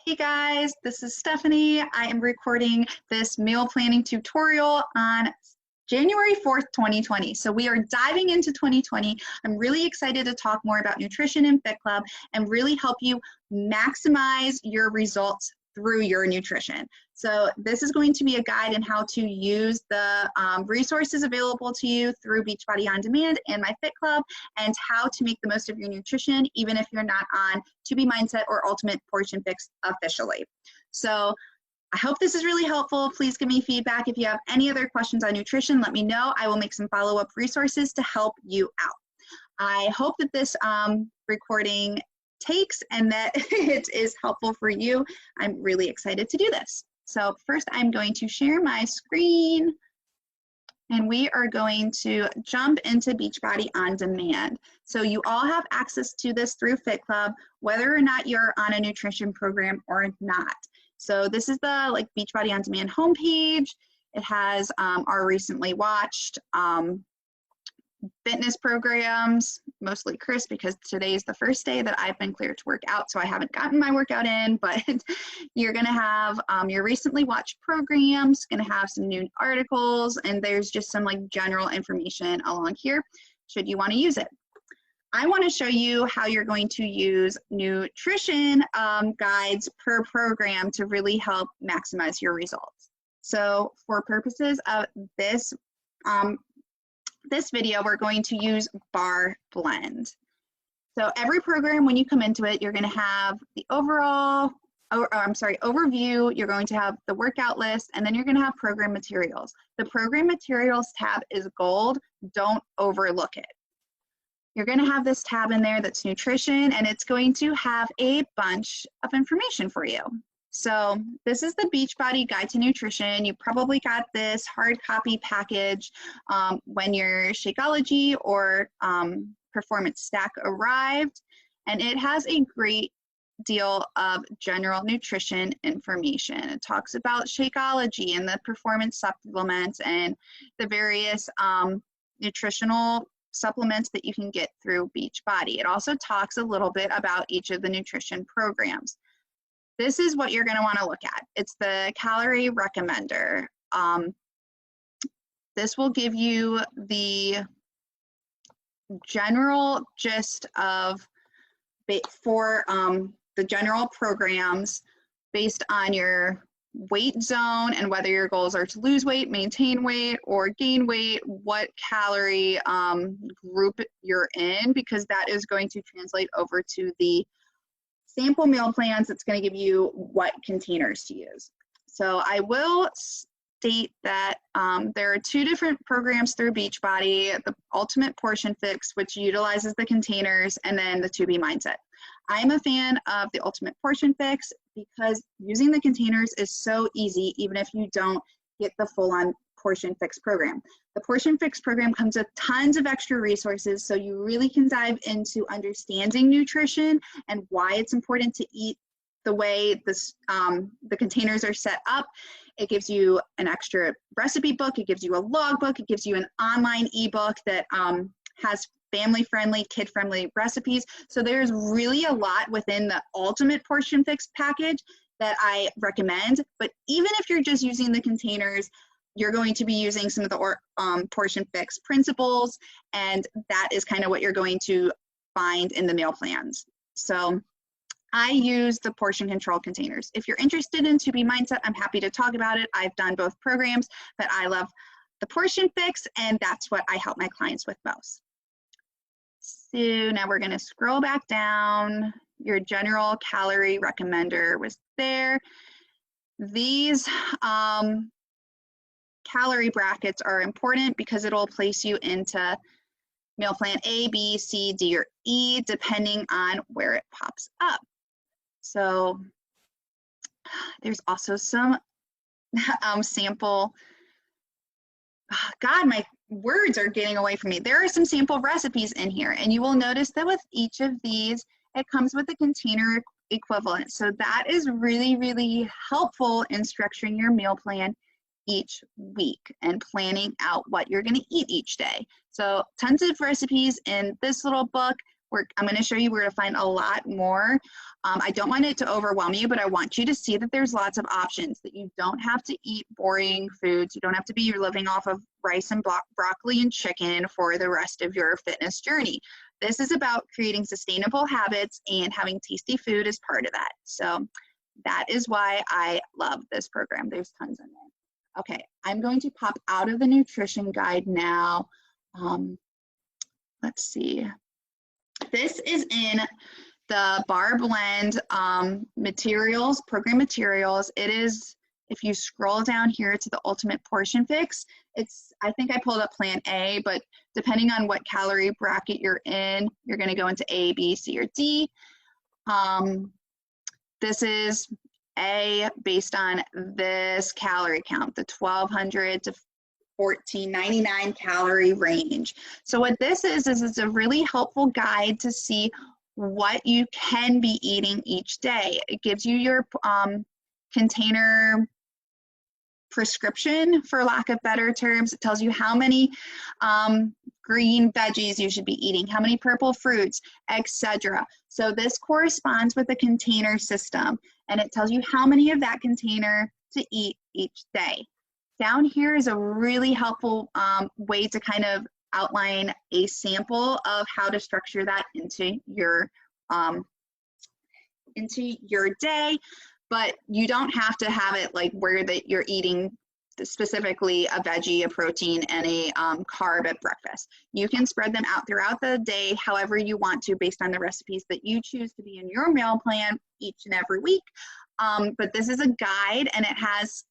Hey guys, this is Stephanie. I am recording this meal planning tutorial on January 4th, 2020. So we are diving into 2020. I'm really excited to talk more about nutrition in Fit Club and really help you maximize your results through your nutrition. So this is going to be a guide in how to use the resources available to you through Beachbody On Demand and my Fit Club, and how to make the most of your nutrition, even if you're not on To Be Mindset or Ultimate Portion Fix officially. So I hope this is really helpful. Please give me feedback. If you have any other questions on nutrition, let me know. I will make some follow-up resources to help you out. I hope that this recording takes and that it is helpful for you. I'm really excited to do this. So first I'm going to share my screen and we are going to jump into Beachbody On Demand. So you all have access to this through Fit Club, whether or not you're on a nutrition program or not. So this is the Beachbody On Demand homepage. It has our recently watched fitness programs, mostly Chris, because today's the first day that I've been cleared to work out, so I haven't gotten my workout in, but you're gonna have your recently watched programs, gonna have some new articles, and there's just some general information along here, should you wanna use it. I wanna show you how you're going to use nutrition guides per program to really help maximize your results. So for purposes of this video, we're going to use Bar Blend. So every program, when you come into it, you're going to have the overview, you're going to have the workout list, and then you're going to have program materials. The program materials tab is gold. Don't overlook it. You're going to have this tab in there that's nutrition, and it's going to have a bunch of information for you. So this is the Beachbody Guide to Nutrition. You probably got this hard copy package when your Shakeology or Performance Stack arrived, and it has a great deal of general nutrition information. It talks about Shakeology and the performance supplements and the various nutritional supplements that you can get through Beachbody. It also talks a little bit about each of the nutrition programs. This is what you're going to want to look at. It's the calorie recommender. This will give you the general gist of for the general programs based on your weight zone and whether your goals are to lose weight, maintain weight, or gain weight, what calorie group you're in, because that is going to translate over to the sample meal plans. It's going to give you what containers to use. So I will state that there are two different programs through Beachbody, the Ultimate Portion Fix, which utilizes the containers, and then the To Be Mindset. I'm a fan of the Ultimate Portion Fix because using the containers is so easy, even if you don't get the full-on Portion Fix program. The Portion Fix program comes with tons of extra resources, so you really can dive into understanding nutrition and why it's important to eat the way this, the containers are set up. It gives you an extra recipe book, it gives you a logbook, it gives you an online ebook that has family-friendly, kid-friendly recipes. So there's really a lot within the Ultimate Portion Fix package that I recommend, but even if you're just using the containers, you're going to be using some of the Portion Fix principles, and that is kind of what you're going to find in the meal plans. So I use the portion control containers. If you're interested in To Be Mindset, I'm happy to talk about it. I've done both programs, but I love the Portion Fix, and that's what I help my clients with most. So now we're going to scroll back down. Your general calorie recommender was there. These calorie brackets are important because it'll place you into meal plan A, B, C, D, or E, depending on where it pops up. So there's also some sample, God, my words are getting away from me. There are some sample recipes in here, and you will notice that with each of these, it comes with a container equivalent. So that is really, really helpful in structuring your meal plan each week and planning out what you're going to eat each day. So tons of recipes in this little book, I'm going to show you where to find a lot more. I don't want it to overwhelm you, but I want you to see that there's lots of options, that you don't have to eat boring foods. You don't have to be living off of rice and broccoli and chicken for the rest of your fitness journey. This is about creating sustainable habits and having tasty food as part of that. So that is why I love this program. There's tons in there. Okay, I'm going to pop out of the nutrition guide now. Let's see. This is in the Bar Blend materials, program materials. It is, if you scroll down here to the Ultimate Portion Fix, I think I pulled up Plan A, but depending on what calorie bracket you're in, you're gonna go into A, B, C, or D. This is A based on this calorie count, the 1,200 to 1,499 calorie range. So what this is it's a really helpful guide to see what you can be eating each day. It gives you your container prescription, for lack of better terms. It tells you how many green veggies you should be eating, how many purple fruits, etc. So this corresponds with the container system, and it tells you how many of that container to eat each day. Down here is a really helpful way to kind of outline a sample of how to structure that into your day, but you don't have to have it like where that you're eating specifically a veggie, a protein, and a carb at breakfast. You can spread them out throughout the day however you want to based on the recipes that you choose to be in your meal plan each and every week. But this is a guide, and it has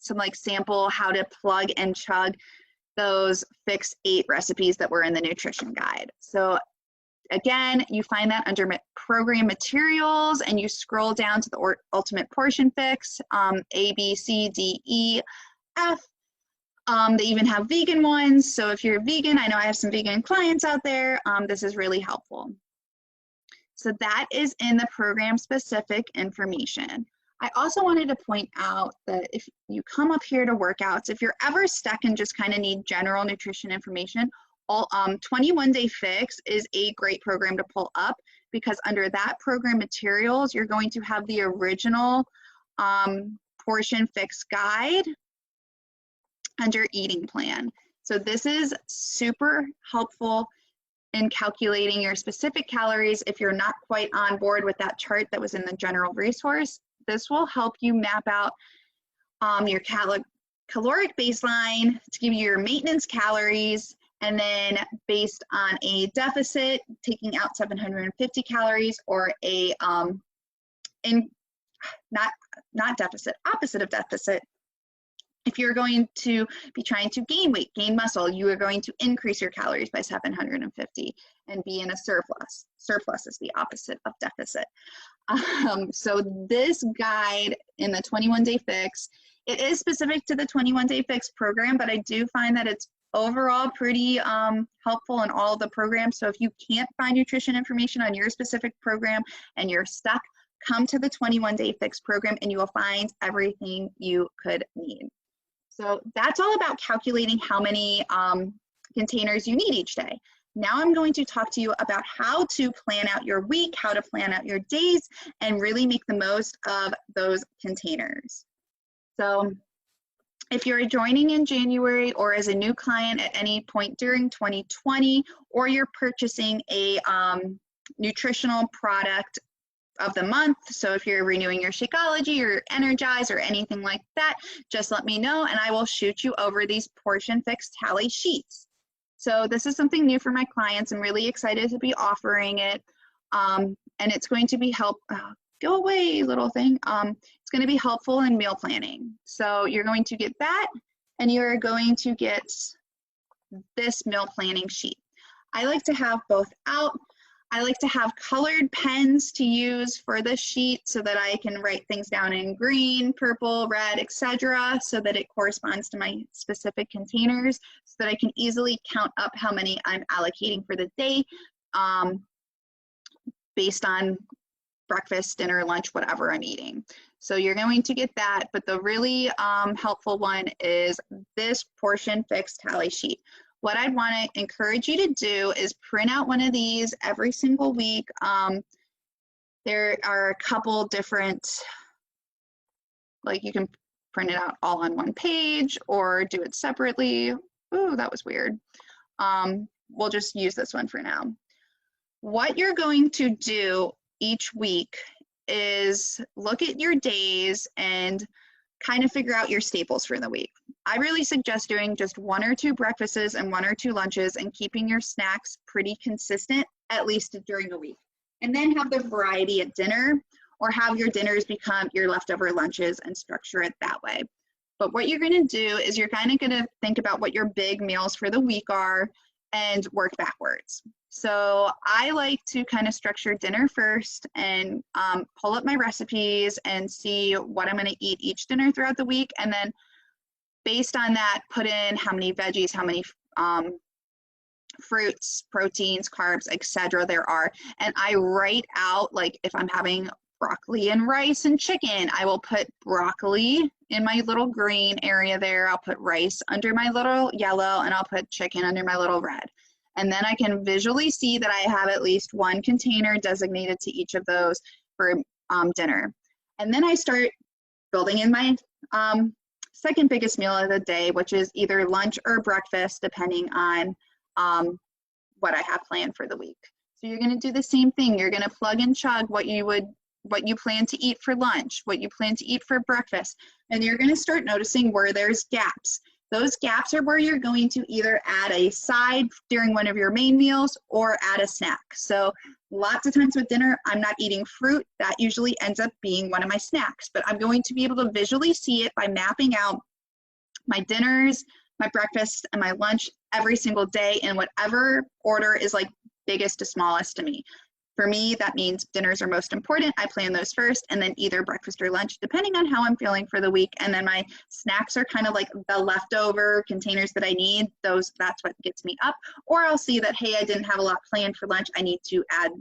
some like sample how to plug and chug those Fix 8 recipes that were in the nutrition guide. So again, you find that under program materials, and you scroll down to the Ultimate Portion Fix, A, B, C, D, E, F. They even have vegan ones. So if you're vegan, I know I have some vegan clients out there, this is really helpful. So that is in the program specific information. I also wanted to point out that if you come up here to workouts, if you're ever stuck and just kind of need general nutrition information, 21 Day Fix is a great program to pull up, because under that program materials, you're going to have the original Portion Fix guide under eating plan. So this is super helpful in calculating your specific calories. If you're not quite on board with that chart that was in the general resource, this will help you map out your caloric baseline to give you your maintenance calories, and then based on a deficit, taking out 750 calories, or a not deficit, opposite of deficit. If you're going to be trying to gain weight, gain muscle, you are going to increase your calories by 750 and be in a surplus. Surplus is the opposite of deficit. So this guide in the 21 Day Fix, it is specific to the 21 Day Fix program, but I do find that it's overall pretty helpful in all of the programs. So if you can't find nutrition information on your specific program and you're stuck, come to the 21 Day Fix program and you will find everything you could need. So that's all about calculating how many containers you need each day. Now I'm going to talk to you about how to plan out your week, how to plan out your days, and really make the most of those containers. So if you're joining in January or as a new client at any point during 2020, or you're purchasing a nutritional product of the month, so if you're renewing your Shakeology or Energize or anything like that, just let me know and I will shoot you over these Portion Fix tally sheets. So this is something new for my clients. I'm really excited to be offering it, and it's going to be go away little thing. It's going to be helpful in meal planning. So you're going to get that, and you're going to get this meal planning sheet. I like to have both out. I like to have colored pens to use for this sheet so that I can write things down in green, purple, red, etc., so that it corresponds to my specific containers, so that I can easily count up how many I'm allocating for the day based on breakfast, dinner, lunch, whatever I'm eating. So you're going to get that, but the really helpful one is this Portion Fix tally sheet. what I'd want to encourage you to do is print out one of these every single week. There are a couple different, like you can print it out all on one page or do it separately. Ooh, that was weird. We'll just use this one for now. What you're going to do each week is look at your days and kind of figure out your staples for the week. I really suggest doing just 1 or 2 breakfasts and 1 or 2 lunches and keeping your snacks pretty consistent, at least during the week. And then have the variety at dinner, or have your dinners become your leftover lunches and structure it that way. But what you're gonna do is you're kind of gonna think about what your big meals for the week are and work backwards. So I like to kind of structure dinner first and pull up my recipes and see what I'm gonna eat each dinner throughout the week. And then based on that, put in how many veggies, how many fruits, proteins, carbs, etc. there are. And I write out, like if I'm having broccoli and rice and chicken, I will put broccoli in my little green area there. I'll put rice under my little yellow, and I'll put chicken under my little red. And then I can visually see that I have at least 1 container designated to each of those for dinner. And then I start building in my second biggest meal of the day, which is either lunch or breakfast, depending on what I have planned for the week. So you're going to do the same thing. You're going to plug and chug what you plan to eat for lunch, what you plan to eat for breakfast, and you're going to start noticing where there's gaps. Those gaps are where you're going to either add a side during one of your main meals or add a snack. So lots of times with dinner, I'm not eating fruit. That usually ends up being one of my snacks, but I'm going to be able to visually see it by mapping out my dinners, my breakfast, and my lunch every single day in whatever order is like biggest to smallest to me. For me, that means dinners are most important. I plan those first, and then either breakfast or lunch, depending on how I'm feeling for the week. And then my snacks are kind of like the leftover containers that I need. That's what gets me up. Or I'll see that, hey, I didn't have a lot planned for lunch. I need to add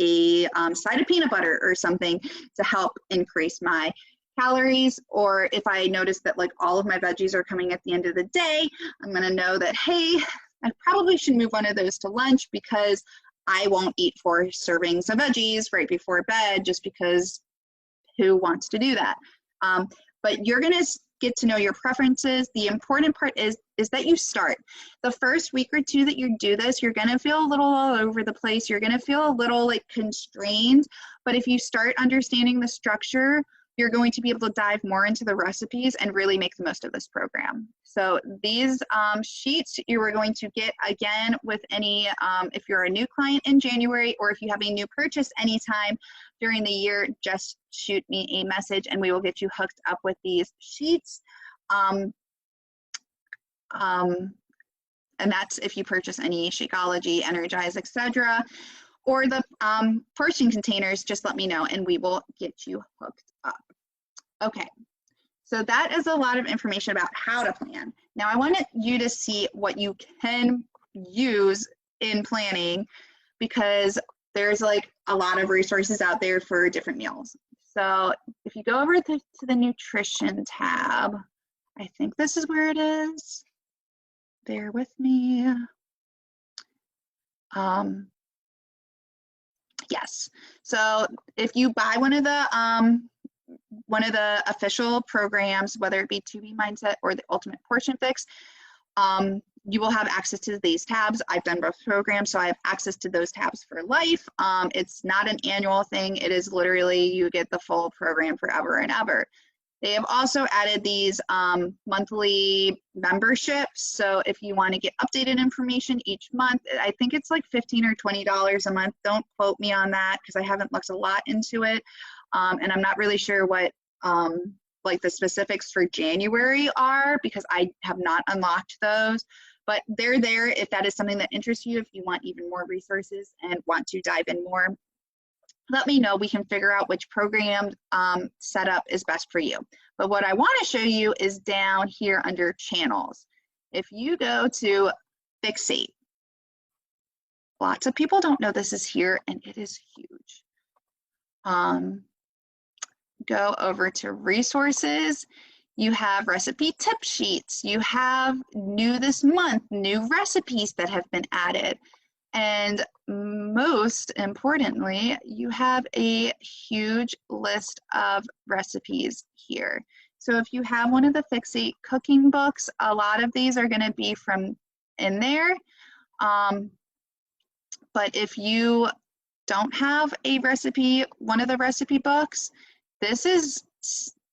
a side of peanut butter or something to help increase my calories. Or if I notice that like all of my veggies are coming at the end of the day, I'm going to know that, hey, I probably should move one of those to lunch because I won't eat 4 servings of veggies right before bed, just because who wants to do that? But you're going to get to know your preferences. The important part is that you start. The first week or 2 that you do this, you're going to feel a little all over the place. You're going to feel a little like constrained. But if you start understanding the structure, you're going to be able to dive more into the recipes and really make the most of this program. So these sheets you are going to get again with any, if you're a new client in January, or if you have a new purchase anytime during the year, just shoot me a message and we will get you hooked up with these sheets. And that's if you purchase any Shakeology, Energize, etc. Or the portion containers, just let me know and we will get you hooked up. Okay, so that is a lot of information about how to plan. Now I wanted you to see what you can use in planning, because there's like a lot of resources out there for different meals. So if you go over to the nutrition tab, I think this is where it is. Bear with me. Yes, so if you buy one of the official programs, whether it be 2B Mindset or the Ultimate Portion Fix, you will have access to these tabs. I've done both programs, so I have access to those tabs for life. It's not an annual thing. It is literally, you get the full program forever and ever. They have also added these monthly memberships. So if you want to get updated information each month, I think it's like $15 or $20 a month. Don't quote me on that because I haven't looked a lot into it. And I'm not really sure what like the specifics for January are, because I have not unlocked those. But they're there if that is something that interests you, if you want even more resources and want to dive in more. Let me know. We can figure out which program setup is best for you. But what I want to show you is down here under channels. If you go to Fixate, lots of people don't know this is here, and it is huge. Go over to resources. You have recipe tip sheets. You have new this month, new recipes that have been added. And most importantly, you have a huge list of recipes here. So if you have one of the Fixate cooking books, a lot of these are going to be from in there. But if you don't have a recipe, one of the recipe books, this is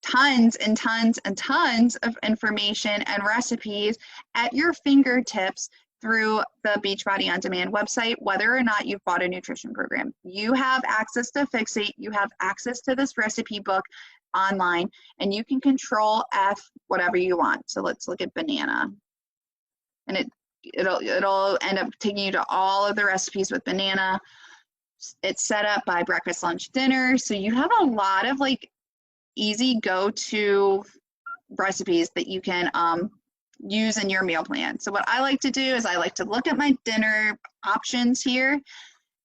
tons and tons and tons of information and recipes at your fingertips through the Beachbody On Demand website, whether or not you've bought a nutrition program. You have access to Fixate, you have access to this recipe book online, and you can control F whatever you want. So let's look at banana. And it'll end up taking you to all of the recipes with banana. It's set up by breakfast, lunch, dinner. So you have a lot of like easy go-to recipes that you can use in your meal plan. So what I like to do is I like to look at my dinner options here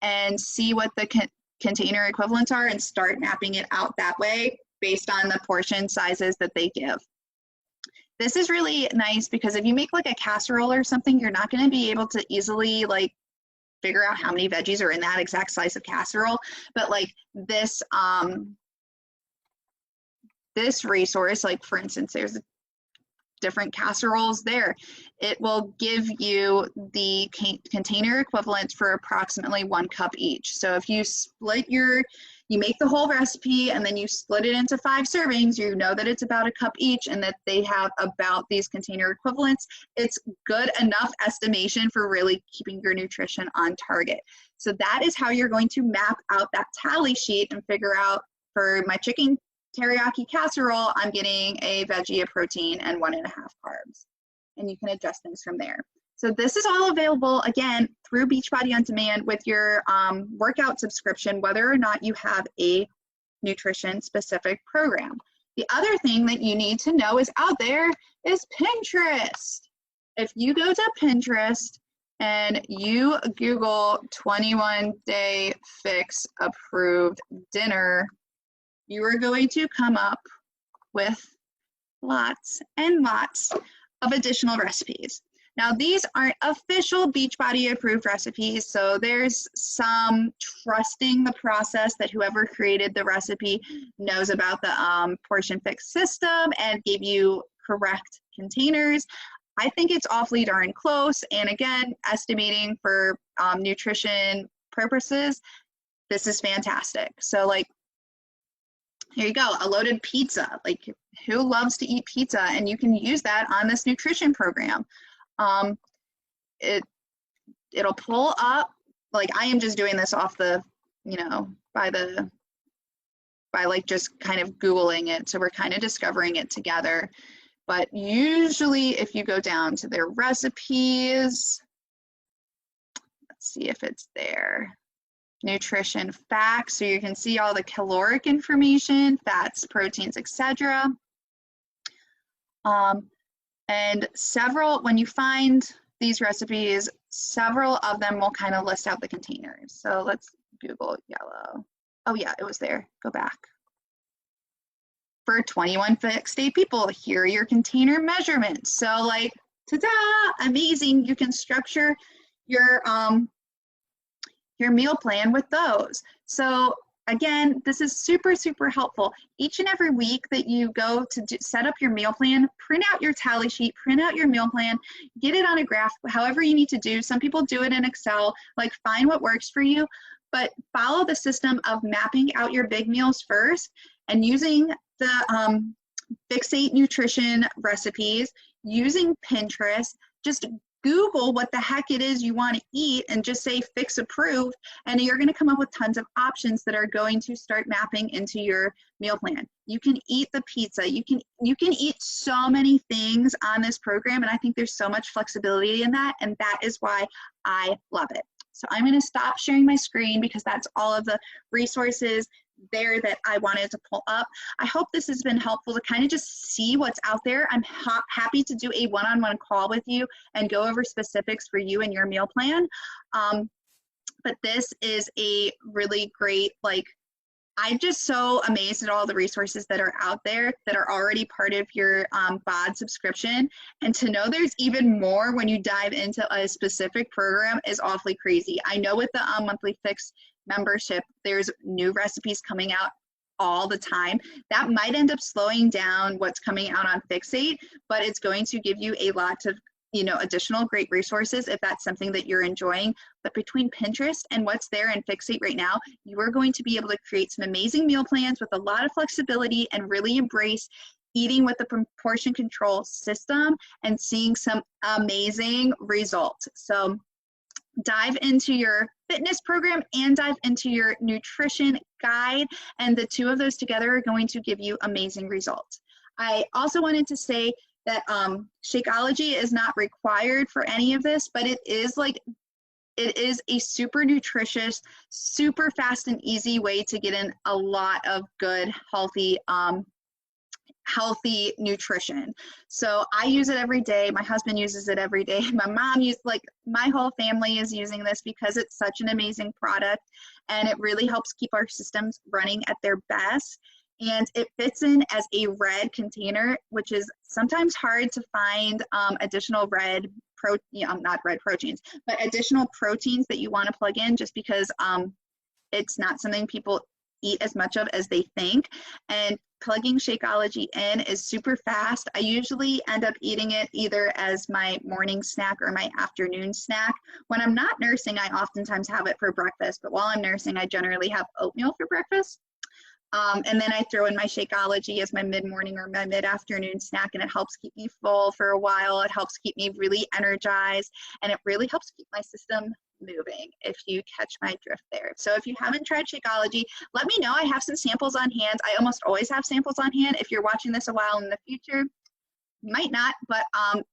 and see what the container equivalents are and start mapping it out that way based on the portion sizes that they give. This is really nice because if you make like a casserole or something, you're not going to be able to easily like figure out how many veggies are in that exact slice of casserole. But like this, this resource, like for instance, there's different casseroles there. It will give you the container equivalents for approximately 1 cup each. So if you split you make the whole recipe and then you split it into 5 servings, you know that it's about 1 cup each and that they have about these container equivalents. It's good enough estimation for really keeping your nutrition on target. So that is how you're going to map out that tally sheet and figure out, for my chicken teriyaki casserole, I'm getting a veggie, a protein, and 1.5 carbs. And you can adjust things from there. So this is all available, again, through Beachbody On Demand with your workout subscription, whether or not you have a nutrition-specific program. The other thing that you need to know is out there is Pinterest. If you go to Pinterest and you Google 21-day fix approved dinner, you are going to come up with lots and lots of additional recipes. Now, these aren't official Beachbody approved recipes, so there's some trusting the process that whoever created the recipe knows about the portion fix system and gave you correct containers. I think it's awfully darn close, and again, estimating for nutrition purposes, this is fantastic. So like, here you go, a loaded pizza. Like, who loves to eat pizza? And you can use that on this nutrition program. It'll pull up, like I am just doing this off the, you know, by like just kind of Googling it. So we're kind of discovering it together. But usually if you go down to their recipes, let's see if it's there. Nutrition facts, so you can see all the caloric information, fats, proteins, etc. And several, when you find these recipes, several of them will kind of list out the containers. So let's Google yellow. Oh yeah, it was there. Go back. For 21 fixed day people, here are your container measurements. So like, ta-da, amazing. You can structure your meal plan with those. So again, this is super, super helpful. Each and every week that you go to set up your meal plan, print out your tally sheet, print out your meal plan, get it on a graph, however you need to do. Some people do it in Excel, like find what works for you, but follow the system of mapping out your big meals first and using the Fixate nutrition recipes, using Pinterest, just Google what the heck it is you want to eat and just say fix approved, and you're going to come up with tons of options that are going to start mapping into your meal plan. You can eat the pizza, you can eat so many things on this program, and I think there's so much flexibility in that, and that is why I love it. So I'm going to stop sharing my screen because that's all of the resources there that I wanted to pull up. I hope this has been helpful to kind of just see what's out there. I'm happy to do a one-on-one call with you and go over specifics for you and your meal plan. But this is a really great, like, I'm just so amazed at all the resources that are out there that are already part of your BOD subscription. And to know there's even more when you dive into a specific program is awfully crazy. I know with the monthly fix membership, there's new recipes coming out all the time. That might end up slowing down what's coming out on Fixate, but it's going to give you a lot of additional great resources if that's something that you're enjoying. But between Pinterest and what's there in Fixate right now, you are going to be able to create some amazing meal plans with a lot of flexibility and really embrace eating with the portion control system and seeing some amazing results. So dive into your fitness program and dive into your nutrition guide, and the two of those together are going to give you amazing results. I also wanted to say that Shakeology is not required for any of this, but it is a super nutritious, super fast and easy way to get in a lot of good, healthy nutrition. So I use it every day. My husband uses it every day. My mom uses, my whole family is using this because it's such an amazing product, and it really helps keep our systems running at their best. And it fits in as a red container, which is sometimes hard to find additional not red proteins, but additional proteins that you want to plug in, just because it's not something people eat as much of as they think. And plugging Shakeology in is super fast. I usually end up eating it either as my morning snack or my afternoon snack. When I'm not nursing, I oftentimes have it for breakfast, but while I'm nursing, I generally have oatmeal for breakfast. And then I throw in my Shakeology as my mid-morning or my mid-afternoon snack, and it helps keep me full for a while. It helps keep me really energized, and it really helps keep my system moving, if you catch my drift there. So if you haven't tried Shakeology, let me know. I have some samples on hand. I almost always have samples on hand. If you're watching this a while in the future, might not, but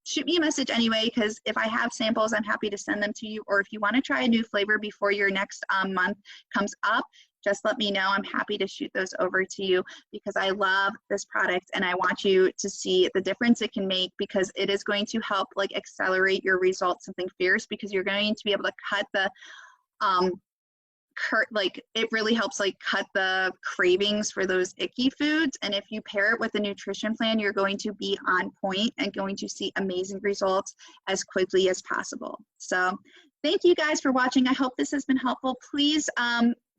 shoot me a message anyway, because if I have samples, I'm happy to send them to you. Or if you want to try a new flavor before your next month comes up, just let me know. I'm happy to shoot those over to you, because I love this product and I want you to see the difference it can make, because it is going to help accelerate your results, something fierce, because you're going to be able to cut the it really helps cut the cravings for those icky foods. And if you pair it with a nutrition plan, you're going to be on point and going to see amazing results as quickly as possible. So thank you guys for watching. I hope this has been helpful. Please,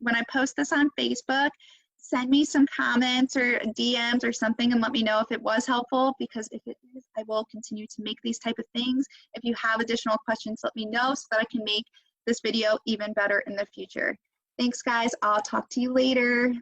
when I post this on Facebook, send me some comments or DMs or something and let me know if it was helpful, because if it is, I will continue to make these type of things. If you have additional questions, let me know so that I can make this video even better in the future. Thanks, guys. I'll talk to you later.